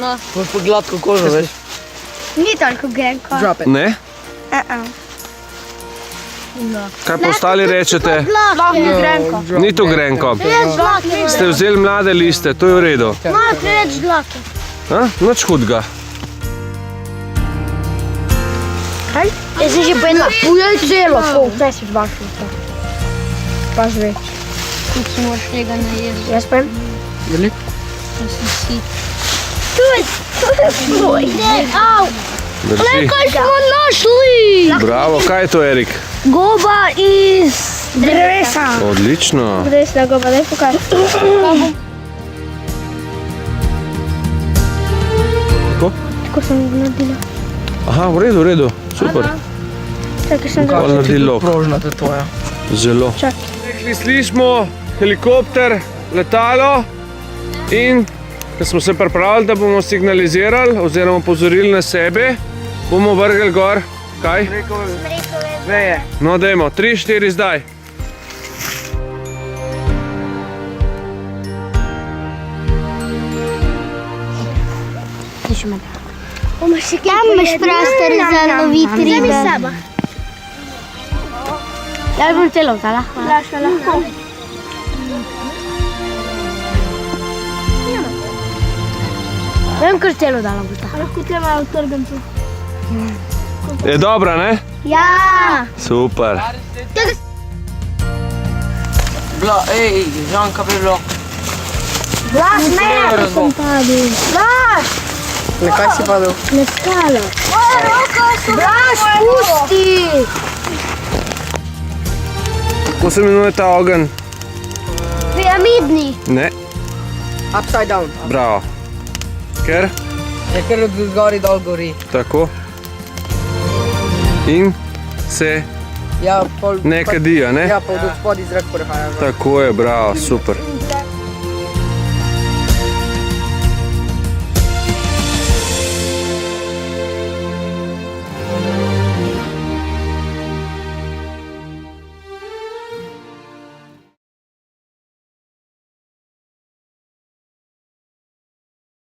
No. Moraš pa gladko kožo, veš. Ni toliko grenko. Ne? Kaj pa ostali rečete? Lahko je grenko. Ni to grenko. Preveč dlake. Ste vzeli mlade liste, to je v redu. Malo preveč dlake. Nič hudega. Kaj? Jaz sem že pojedla pujaj celo. Vse si žvašil. Pa že več. Ti si moraš tega najesti. Jaz pojem? Jeli? Jaz sem sit. Tu je tvoj. Au. Drži. Kaj smo našli? Bravo, kaj je to, Erik? Goba iz drevesa. Odlično. Drevesna goba, daj pokaži. Tako? Tako sem naredila. Aha, v redu, super. Čakaj, sem Kaj naredi lok? Prožna te tvoja. Zelo. Rekli, slišimo helikopter, letalo in ko smo se pripravili, da bomo signalizirali oziroma opozorili na sebe, bomo vrgli gor. Kaj? Veje. No, dajmo, 3, 4 zdaj. Tam imaš prostor za loviti ribe. Ja bom celo vzala. Lahko. Ja bom kar celo dala bosta. Lahko te malo trgam tu. Je dobra, ne? Ja. Super. Žanka bi bilo. Blaž, ne, sem padel. Blaž! Ne, kaj si padel? Na skalo. Blaž, pusti! Kako se imenuje ta ogenj? Piramidni. Ne, Upside down. bravo. Ker? Je kar od zgori dol gori. Tako. In se Ja, pol... ne kadijo, ne? Ja, pol do spod iz zrak prehaja. Tako je, bravo, super.